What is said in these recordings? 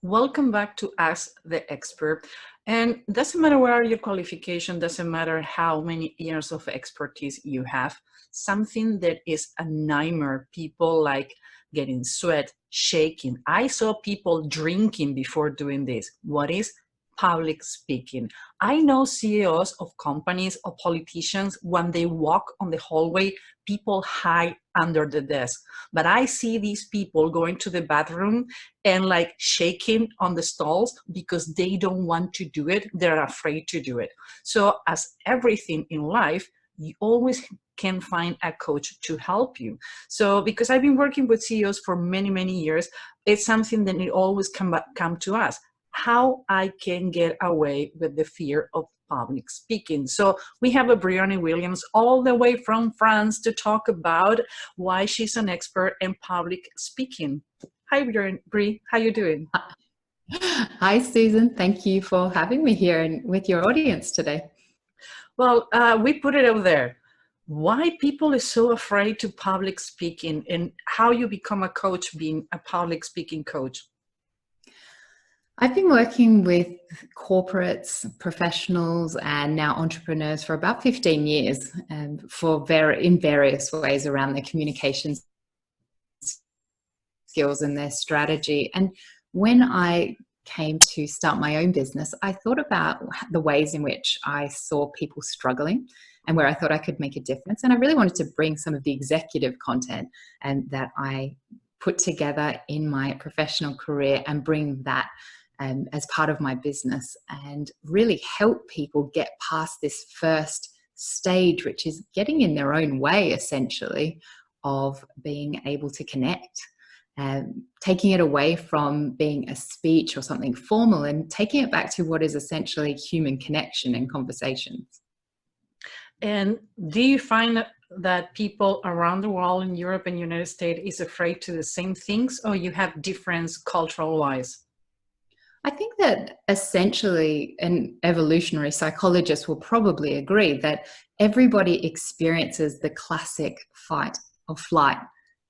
Welcome back to Ask the Expert. And doesn't matter where your qualification, doesn't matter how many years of expertise you have, something that is a nightmare, people like getting sweat, shaking. I saw people drinking before doing this. What is public speaking? I know CEOs of companies or politicians, when they walk on the hallway, people hide under the desk. But I see these people going to the bathroom and like shaking on the stalls because they don't want to do it. They're afraid to do it. So as everything in life, you always can find a coach to help you. So because I've been working with CEOs for many, many years, it's something that it always come to us, how I can get away with the fear of public speaking. So we have a Brianna Williams all the way from France to talk about why she's an expert in public speaking. Hi, Bri. How you doing? Hi, Susan. Thank you for having me here and with your audience today. Well, we put it out there. Why people are so afraid to public speaking and how you become a coach being a public speaking coach. I've been working with corporates, professionals, and now entrepreneurs for about 15 years in various ways around their communications skills and their strategy. And when I came to start my own business, I thought about the ways in which I saw people struggling and where I thought I could make a difference. And I really wanted to bring some of the executive content and that I put together in my professional career and bring that as part of my business and really help people get past this first stage, which is getting in their own way, essentially, of being able to connect. Taking it away from being a speech or something formal and taking it back to what is essentially human connection and conversations. And do you find that people around the world in Europe and United States is afraid to the same things, or you have difference cultural wise? I think that essentially an evolutionary psychologist will probably agree that everybody experiences the classic fight or flight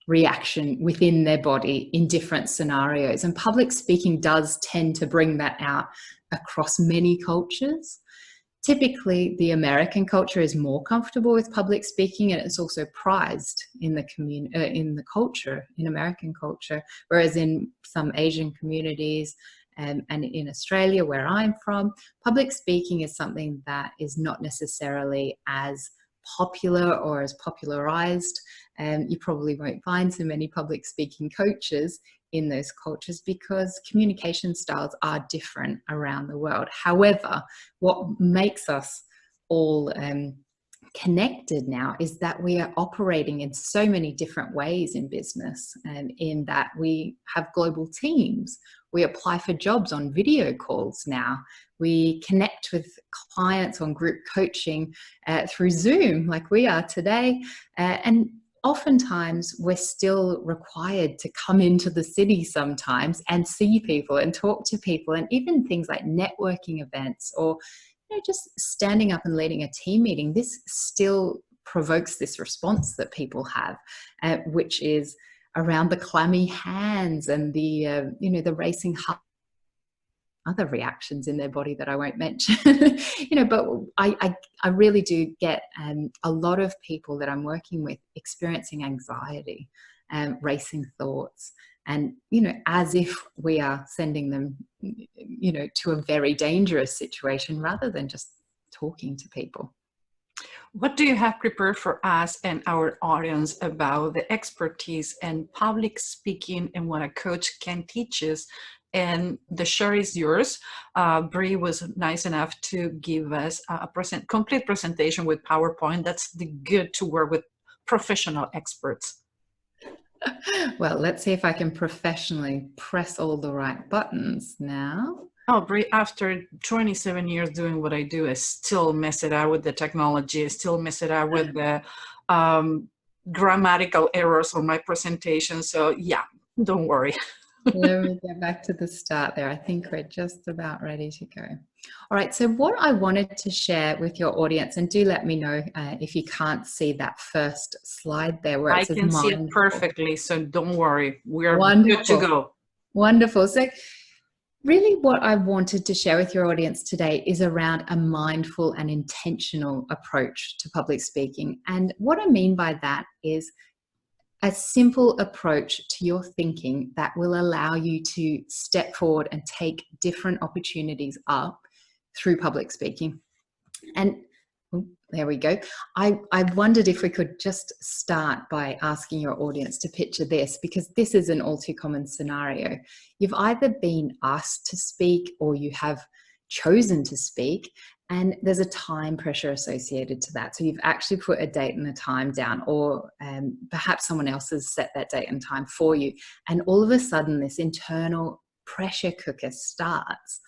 reaction within their body in different scenarios. And public speaking does tend to bring that out across many cultures. Typically, the American culture is more comfortable with public speaking, and it's also prized in the culture, in American culture, whereas in some Asian communities and in Australia, where I'm from, public speaking is something that is not necessarily as popular or as popularized. You probably won't find so many public speaking coaches in those cultures because communication styles are different around the world. However, what makes us all connected now is that we are operating in so many different ways in business, and in that we have global teams. We apply for jobs on video calls now. We connect with clients on group coaching through Zoom like we are today. And oftentimes we're still required to come into the city sometimes and see people and talk to people, and even things like networking events or just standing up and leading a team meeting. This still provokes this response that people have, which is around the clammy hands and the the racing heart, other reactions in their body that I won't mention. But I really do get a lot of people that I'm working with experiencing anxiety and racing thoughts, and as if we are sending them to a very dangerous situation rather than just talking to people. What do you have prepared for us and our audience about the expertise and public speaking and what a coach can teach us? And the show is yours. Bri was nice enough to give us a complete presentation with PowerPoint. That's the good to work with professional experts. Well, let's see if I can professionally press all the right buttons now. Oh, Bri, after 27 years doing what I do, I still mess it up with the technology. I still mess it up with the grammatical errors on my presentation. So yeah, don't worry. Let me get back to the start there. I think we're just about ready to go. All right, so what I wanted to share with your audience, and do let me know if you can't see that first slide there where it says I can see it perfectly, so don't worry. We're good to go. Wonderful. So Really, what I wanted to share with your audience today is around a mindful and intentional approach to public speaking. And what I mean by that is a simple approach to your thinking that will allow you to step forward and take different opportunities up through public speaking. And there we go. I wondered if we could just start by asking your audience to picture this, because this is an all too common scenario. You've either been asked to speak or you have chosen to speak, and there's a time pressure associated to that. So you've actually put a date and a time down, or perhaps someone else has set that date and time for you. And all of a sudden, this internal pressure cooker starts,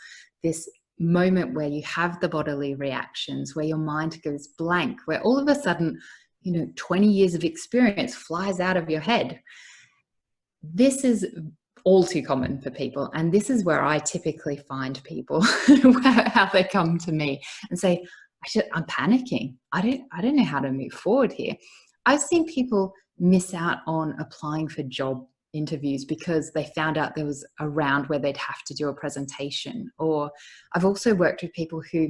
this moment where you have the bodily reactions, where your mind goes blank, where all of a sudden, 20 years of experience flies out of your head. This is all too common for people. And this is where I typically find people how they come to me and say, I'm panicking. I don't know how to move forward here. I've seen people miss out on applying for job interviews because they found out there was a round where they'd have to do a presentation. Or I've also worked with people who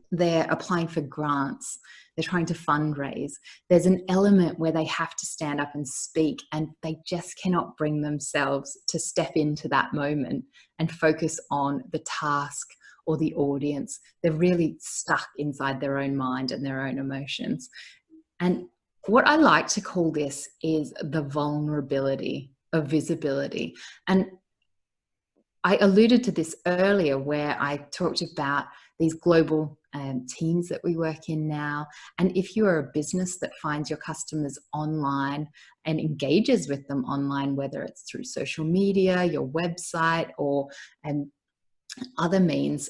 they're applying for grants, they're trying to fundraise. There's an element where they have to stand up and speak, and they just cannot bring themselves to step into that moment and focus on the task or the audience. They're really stuck inside their own mind and their own emotions. And what I like to call this is the vulnerability of visibility. And I alluded to this earlier, where I talked about these global teams that we work in now. And if you are a business that finds your customers online and engages with them online, whether it's through social media, your website, or other means,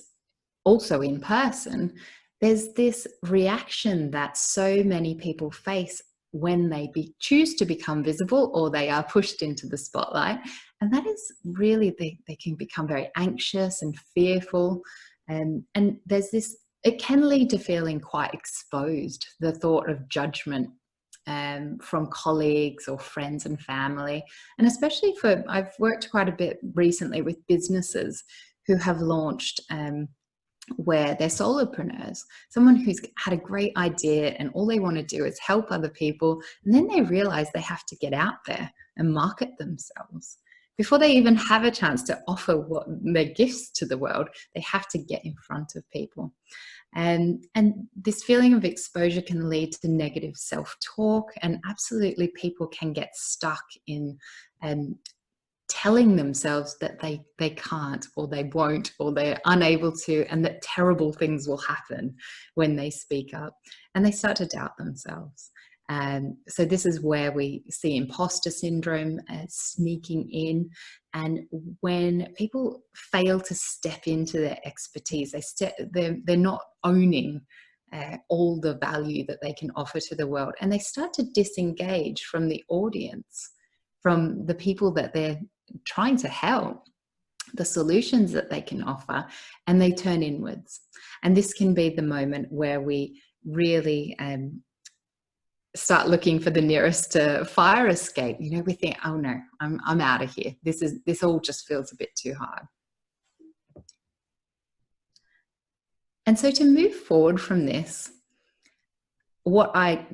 also in person, there's this reaction that so many people face when they choose to become visible, or they are pushed into the spotlight. And that is really, they can become very anxious and fearful. And there's this, it can lead to feeling quite exposed, the thought of judgment from colleagues or friends and family. And especially I've worked quite a bit recently with businesses who have launched where they're solopreneurs, someone who's had a great idea and all they want to do is help other people. And then they realize they have to get out there and market themselves. Before they even have a chance to offer their gifts to the world, they have to get in front of people. And this feeling of exposure can lead to negative self-talk, and absolutely people can get stuck in telling themselves that they can't, or they won't, or they're unable to, and that terrible things will happen when they speak up, and they start to doubt themselves. So this is where we see imposter syndrome sneaking in. And when people fail to step into their expertise, they're not owning all the value that they can offer to the world, and they start to disengage from the audience, from the people that they're trying to help, the solutions that they can offer, and they turn inwards. And this can be the moment where we really start looking for the nearest fire escape. We think, oh no, I'm out of here. This all just feels a bit too hard. And so to move forward from this, what I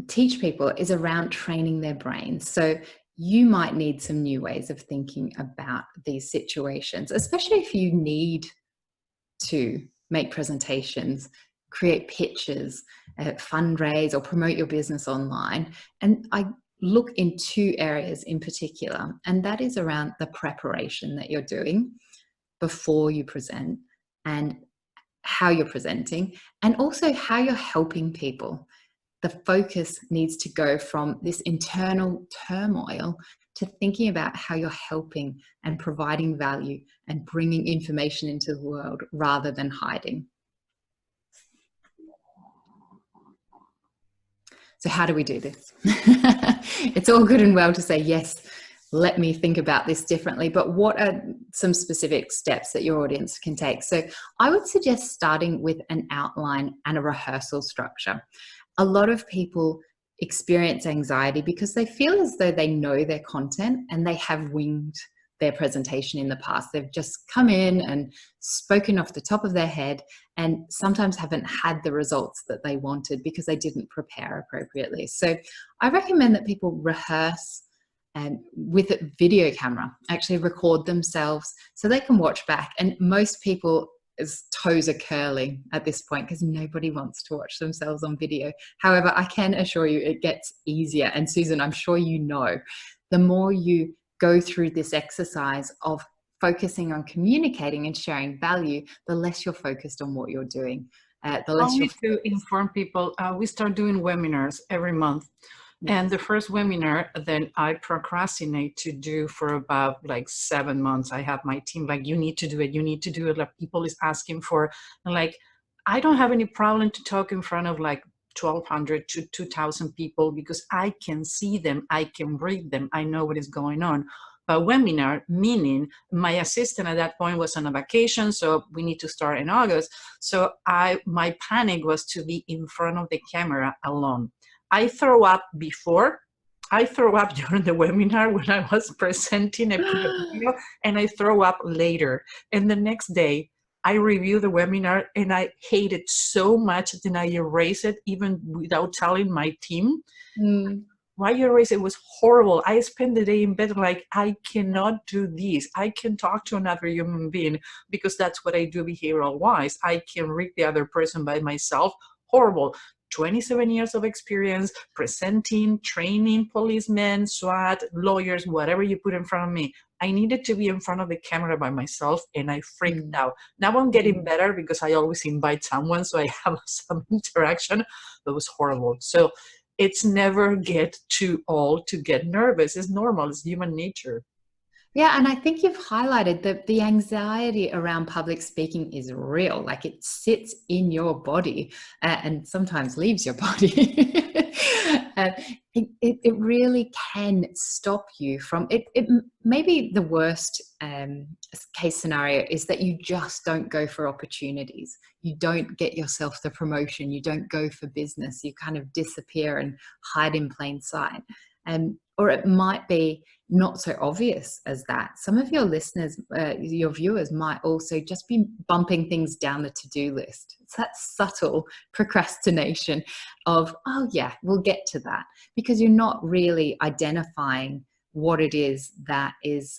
teach people is around training their brains. So you might need some new ways of thinking about these situations, especially if you need to make presentations, create pitches, fundraise, or promote your business online. And I look in two areas in particular, and that is around the preparation that you're doing before you present, and how you're presenting, and also how you're helping people. The focus needs to go from this internal turmoil to thinking about how you're helping and providing value and bringing information into the world rather than hiding. So how do we do this? It's all good and well to say, yes, let me think about this differently, but what are some specific steps that your audience can take? So I would suggest starting with an outline and a rehearsal structure. A lot of people experience anxiety because they feel as though they know their content and they have winged their presentation in the past. They've just come in and spoken off the top of their head, and sometimes haven't had the results that they wanted because they didn't prepare appropriately. So I recommend that people rehearse with a video camera, actually record themselves so they can watch back. And most people's toes are curling at this point because nobody wants to watch themselves on video. However, I can assure you it gets easier. And Susan, I'm sure you know, the more you go through this exercise of focusing on communicating and sharing value, the less you're focused on what you're doing. The less Only you're to inform people, we start doing webinars every month. And the first webinar that I procrastinate to do for about like 7 months, I have my team like, you need to do it, you need to do it. Like people is asking for, and like, I don't have any problem to talk in front of like 1,200 to 2,000 people because I can see them, I can read them, I know what is going on. But webinar, meaning my assistant at that point was on a vacation, so we need to start in August. So my panic was to be in front of the camera alone. I throw up before, I throw up during the webinar when I was presenting a video, and I throw up later. And the next day, I review the webinar and I hate it so much that I erase it even without telling my team. Why you erase it? It was horrible. I spent the day in bed like, I cannot do this. I can talk to another human being because that's what I do behavioral wise. I can read the other person by myself. Horrible. 27 years of experience presenting, training policemen, SWAT, lawyers, whatever you put in front of me. I needed to be in front of the camera by myself and I freaked out. Now I'm getting better because I always invite someone so I have some interaction. That was horrible. So it's never get too old to get nervous. It's normal. It's human nature. Yeah, and I think you've highlighted that the anxiety around public speaking is real. Like it sits in your body and sometimes leaves your body. It really can stop you from it. Maybe the worst case scenario is that you just don't go for opportunities. You don't get yourself the promotion. You don't go for business. You kind of disappear and hide in plain sight. Or it might be not so obvious as that. Some of your listeners, your viewers might also just be bumping things down the to-do list. It's that subtle procrastination of, oh yeah, we'll get to that, because you're not really identifying what it is that is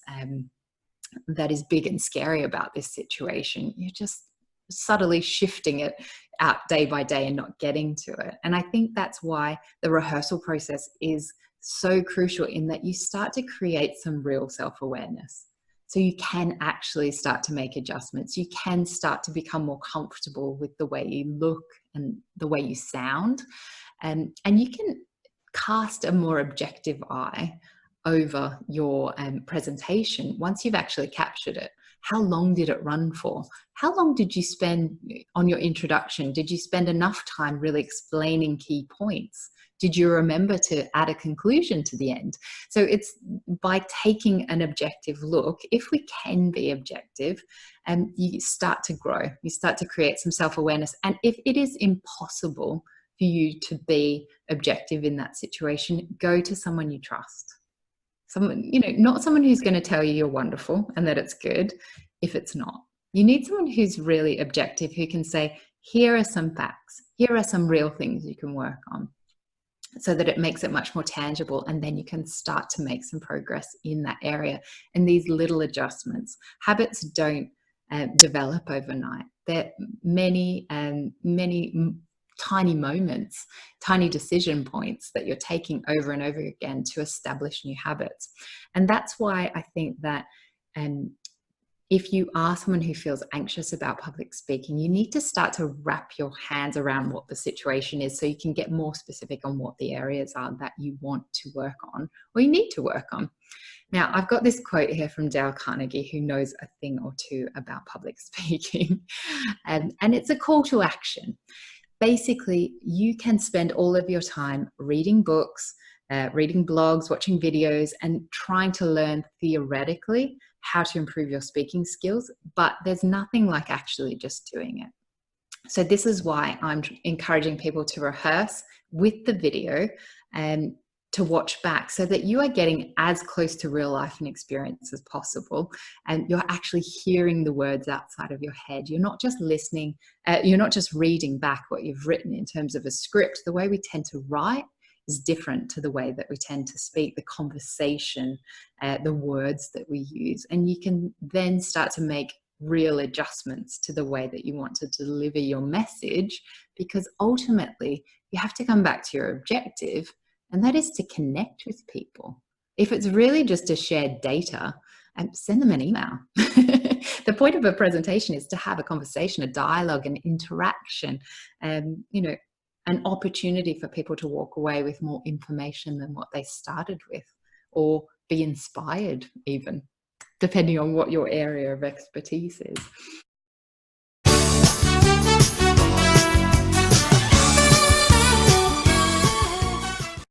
big and scary about this situation. You're just subtly shifting it out day by day and not getting to it. And I think that's why the rehearsal process is so crucial, in that you start to create some real self-awareness. So you can actually start to make adjustments. You can start to become more comfortable with the way you look and the way you sound. And you can cast a more objective eye over your presentation once you've actually captured it. How long did it run for? How long did you spend on your introduction? Did you spend enough time really explaining key points? Did you remember to add a conclusion to the end? So it's by taking an objective look, if we can be objective, you start to grow. You start to create some self-awareness. And if it is impossible for you to be objective in that situation, go to someone you trust. Someone, not someone who's going to tell you you're wonderful and that it's good if it's not. You need someone who's really objective, who can say, here are some facts. Here are some real things you can work on, so that it makes it much more tangible, and then you can start to make some progress in that area. And these little adjustments, habits don't develop overnight. There are many tiny moments, tiny decision points that you're taking over and over again to establish new habits. And that's why I think that if you are someone who feels anxious about public speaking, you need to start to wrap your hands around what the situation is, so you can get more specific on what the areas are that you want to work on or you need to work on. Now, I've got this quote here from Dale Carnegie, who knows a thing or two about public speaking, and it's a call to action. Basically, you can spend all of your time reading books, reading blogs, watching videos, and trying to learn theoretically how to improve your speaking skills, but there's nothing like actually just doing it. So this is why I'm encouraging people to rehearse with the video and to watch back, so that you are getting as close to real life and experience as possible, and you're actually hearing the words outside of your head. You're not just listening, you're not just reading back what you've written in terms of a script. The way we tend to write is different to the way that we tend to speak, the conversation, the words that we use. And you can then start to make real adjustments to the way that you want to deliver your message, because ultimately you have to come back to your objective, and that is to connect with people. If it's really just to share data, send them an email. The point of a presentation is to have a conversation, a dialogue, an interaction, and an opportunity for people to walk away with more information than what they started with, or be inspired even, depending on what your area of expertise is.